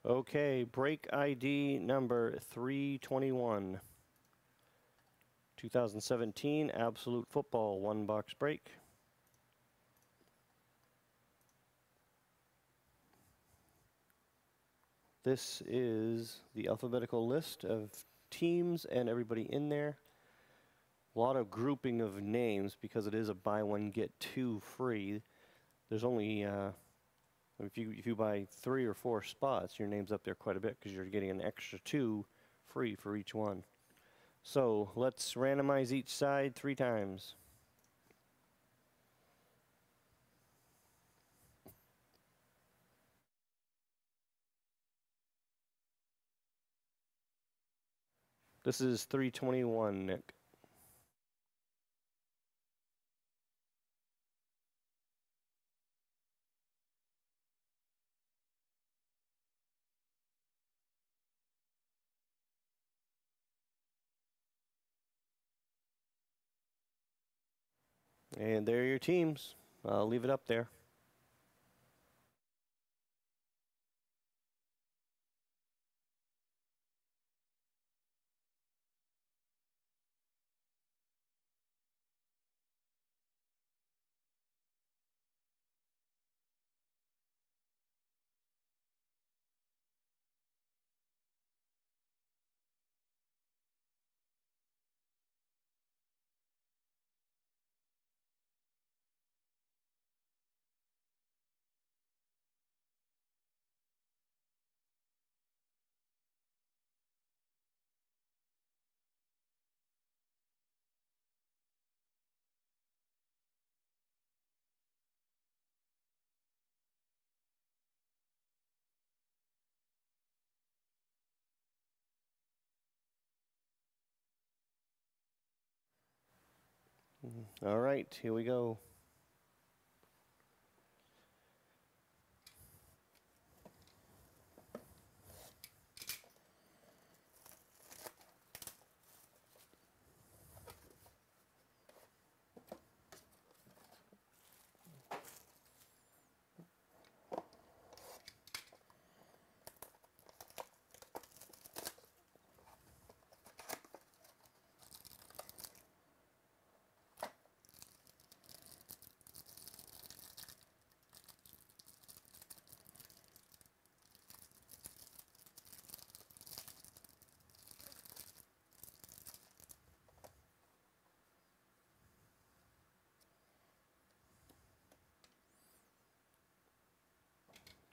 Okay, break ID number 321. 2017 Absolute Football 1-box break. This is the alphabetical list of teams and everybody in there. A lot of grouping of names because it is a buy one get two free. There's only if you buy 3 or 4 spots, your name's up there quite a bit because you're getting an extra 2 free for each one. So let's randomize each side 3 times. This is 321, Nick. And there are your teams. I'll leave it up there. All right, here we go.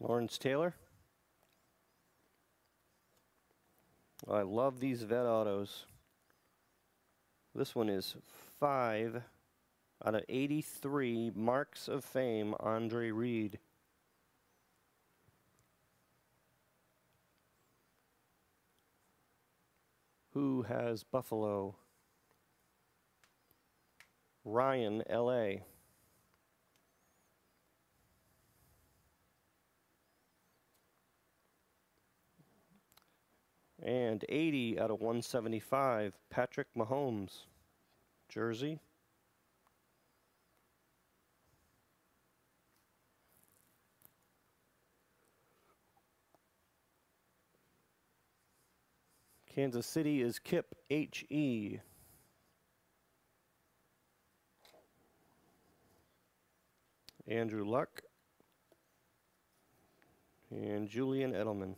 Lawrence Taylor. I love these vet autos. This one is 5 out of 83 Marks of Fame, Andre Reed. Who has Buffalo? Ryan, LA. And 80 out of 175, Patrick Mahomes, Jersey. Kansas City is Kip, H.E. Andrew Luck. And Julian Edelman.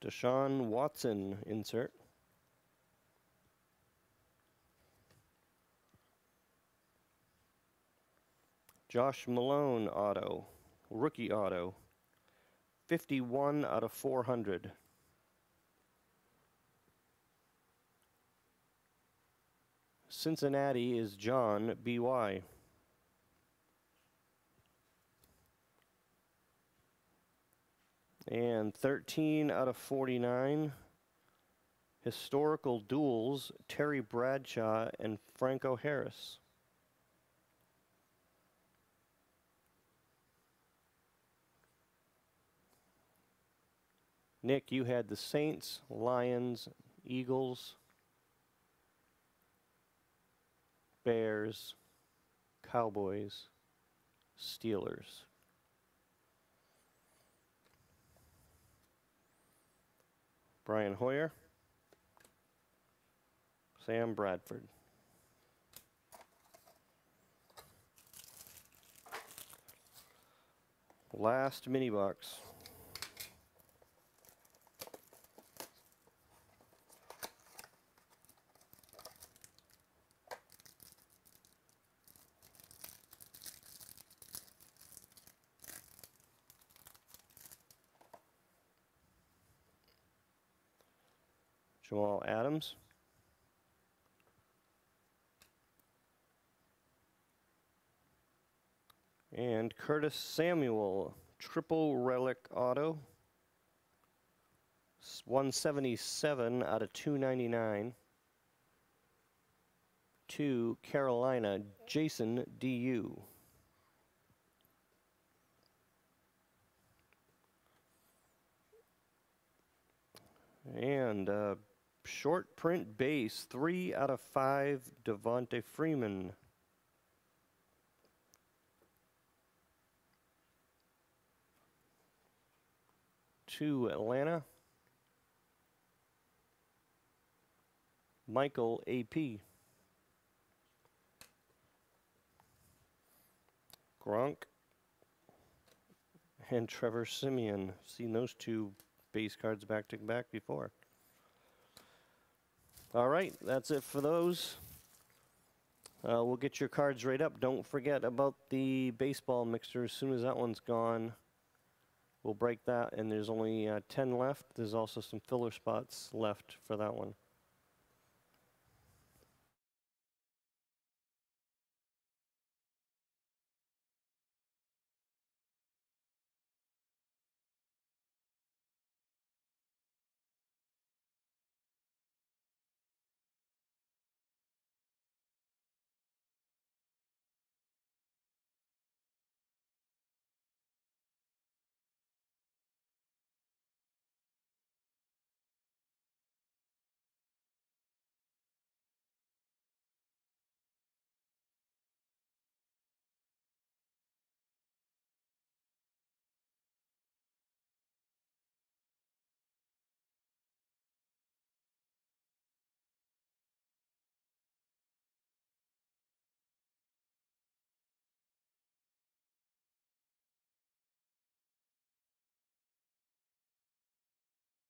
Deshaun Watson, insert. Josh Malone, auto. Rookie auto. 51 out of 400. Cincinnati is John, B.Y. And 13 out of 49. Historical duels, Terry Bradshaw and Franco Harris. Nick, you had the Saints, Lions, Eagles, Bears, Cowboys, Steelers. Brian Hoyer, Sam Bradford. Last mini box. Jamal Adams. And Curtis Samuel, triple relic auto. 177 out of 299. To Carolina, Jason D.U. And short print base, 3 out of 5, Devontae Freeman. To Atlanta, Michael A.P. Gronk and Trevor Siemian. Seen those two base cards back to back before. All right, that's it for those. We'll get your cards right up. Don't forget about the baseball mixer. As soon as that one's gone, we'll break that, and there's only 10 left. There's also some filler spots left for that one.